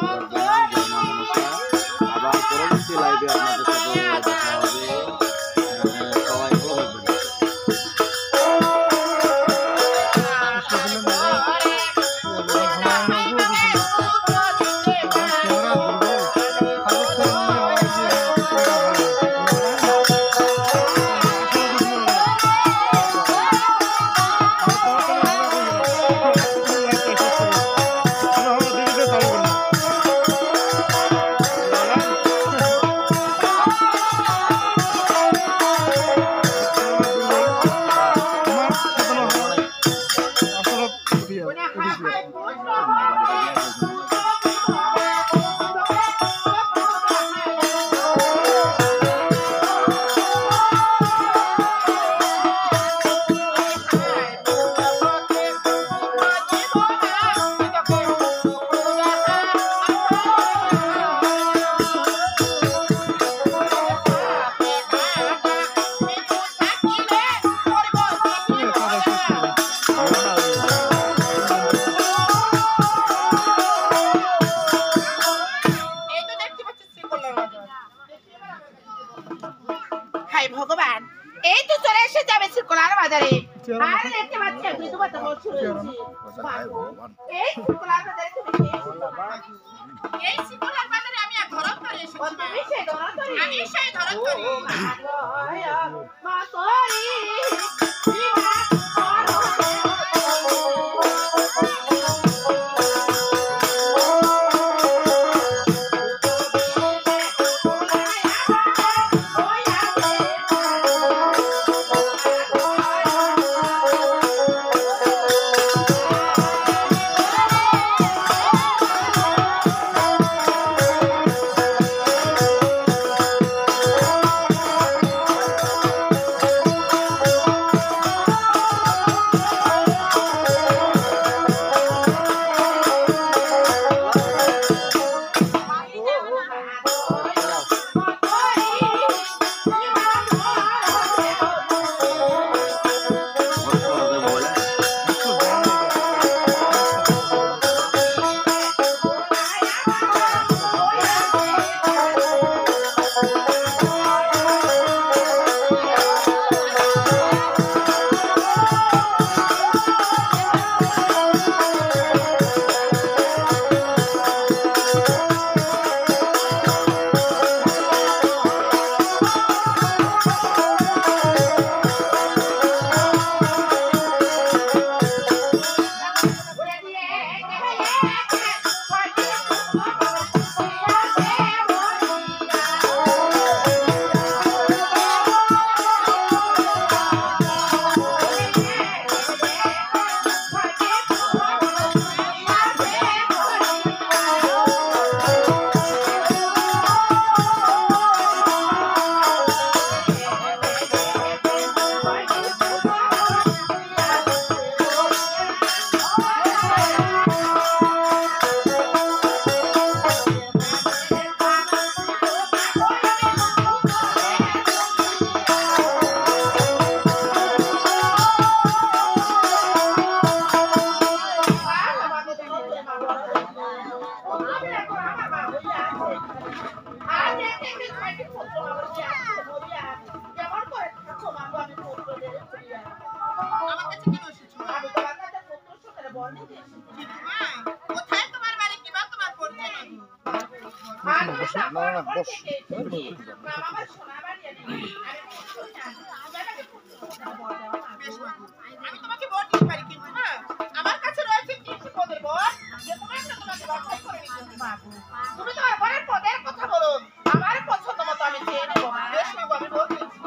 থাকবেন, জয় মা মনসা। আবার পরবর্তী লাইভে আপনাদের সাথে দেখা হবে। সবাই ভালো থাকবেন। ভগবান, এই তো চলে এসে যাবে শ্রীকলার বাজারে। আর দেখতে পাচ্ছি তুই তো কথা বলছিস। এই শ্রীকলার বাজারে তুমি কে? এই শ্রীকলার বাজারে আমি এক ধরন করে এসেছি। তুমি সেই ধরন করে? আমি সেই ধরন করি। মা তোরি আমি তোমাকে ভোট দিতে পারি কিন্তু না আমার কাছে রয়েছে কিছু পদের ভোট যে তোমাকে বাছাই করে নিতে পারবো। তুমি তোমার বরের পদের কথা বলো, আমার পছন্দ মতো আমি চেয়ে নেবো। বেশ নেবো, আমি ভোট দিচ্ছি।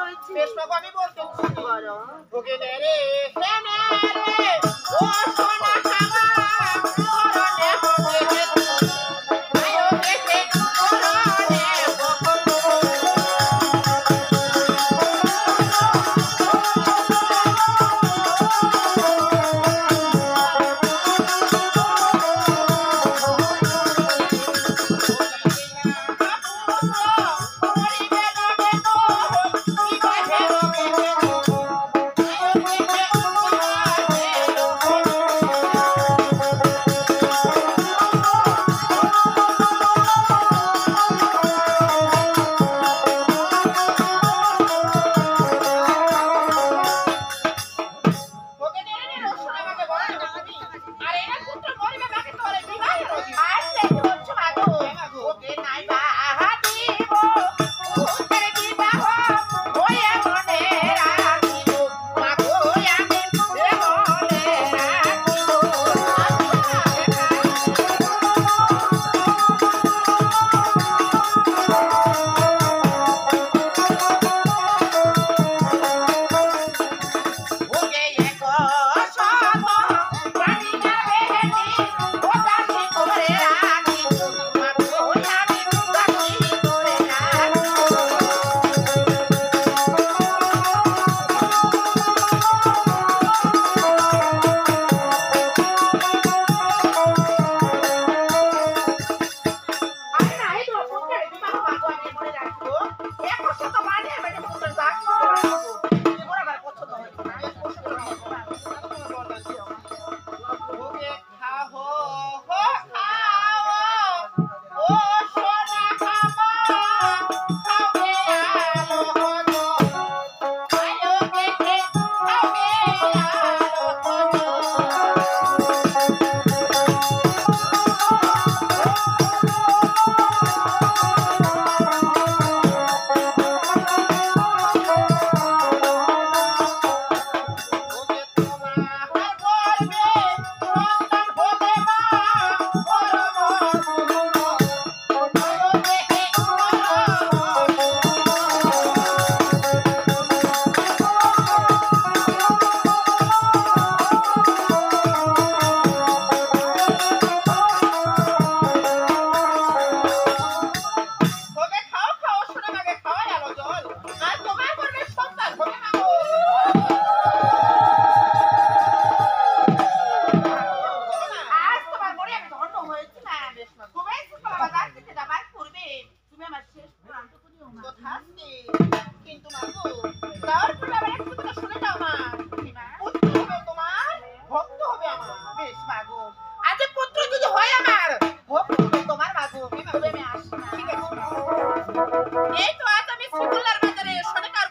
বলছি বেশ বাবু আমি বলতে বলো ওকে নে রে হে নে রে ও সোনা খাবা করনে হোগে আয়ো গেছে করনে ওকে নে রে রসুন আমাকে বল না তুমি আর এরা পুত্র মরিবে বাকি তোরে বিবাহের রোগী। আর সে বলছো মাগো ওকে নাই বাহা দিব পুত্রের বিবাহ হয়ে মনে রাখিব মাগো আমি মনে রাখিব ওকে এক শত প্রাণী যাবে হেঁটে ও দাসী করে রাখিব মাগো আমি দাসী করে রাখিব আরে নাই তো পুত্রের বিবাহ মাগো আমি মনে রাখিব 100 মানে আমি পুত্রের দাসী করে রাখিব ওরা আমার পছন্দ হয় না পছন্দ হয় না ওকে খাও হো খাও ও সোনা খাবা খাও গে আলো হলো আয়ো গেছে খাবে ওকে তোমার বলবে সন্তান হবে মা পরম সুন্দর আয়ো গেছে ওকে খাও খাও সোনা মাকে খাওয়াই আলো জল আর তোমার করবে সন্তান হবে মাগো আজ তোমার মনে আমি ধন্য হয়েছি না তুমি সুতলা বাজার থেকে যাবার পূর্বে তুমি আমার শেষ প্রান্ত করিও মা তো থাকবে কিন্তু মাগো যাওয়ার পূর্বে আবার একটু কথা শুনে যাও মা মা পুত্র হবে তোমার ভক্ত হবে আমার বেশ মাগো আজ পুত্র যদি হয় আমার ভক্ত হবে তোমার মাগো তবে আমি আসি না ঠিক আছে এই তো আজ আমি শ্রীকুল্লার বাজারে সরকার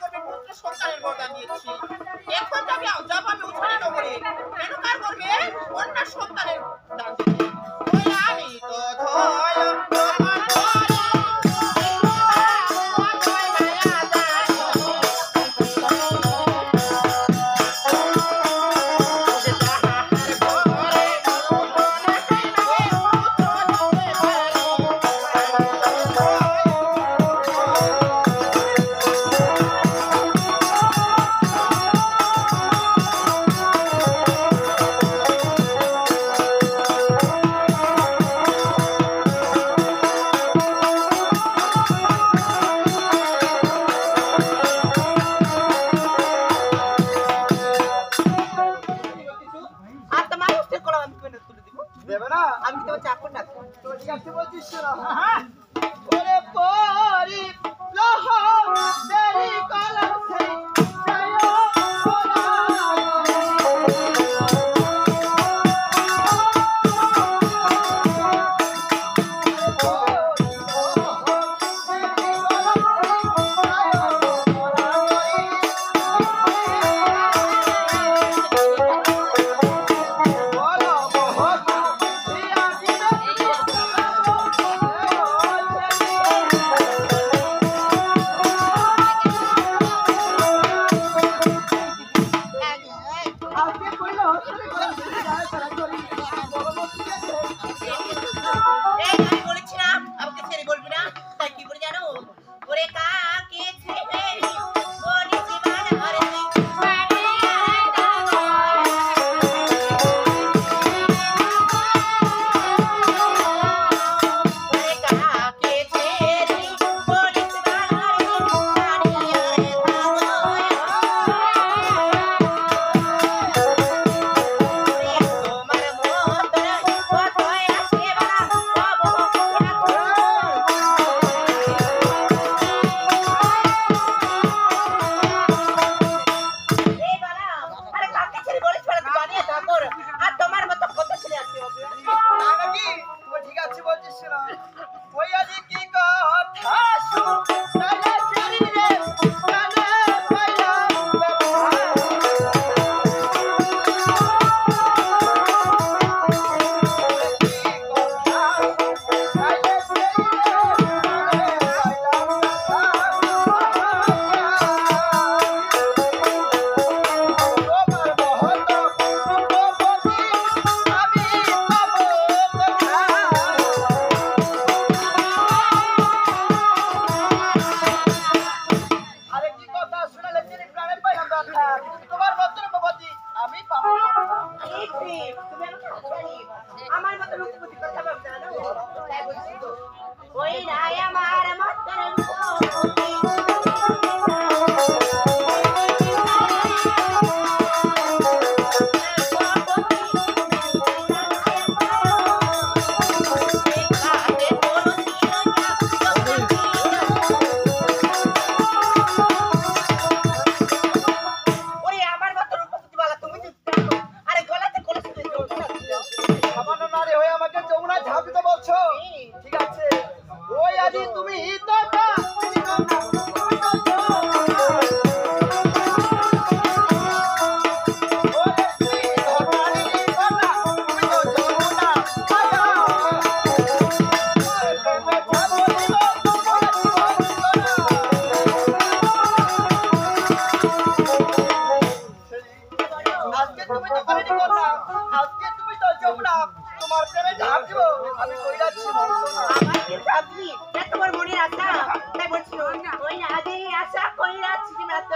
কইরা চিঠি মাত্র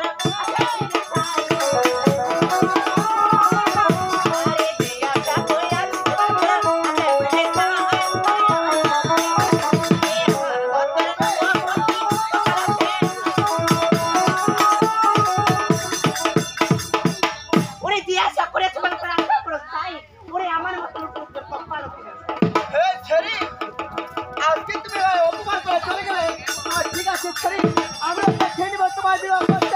আজকে তুমি অপমান করে চলে গেলে ঠিক আছে ছেড়ে আমরা একটা খেয়ে নিব তোমার বিবাহ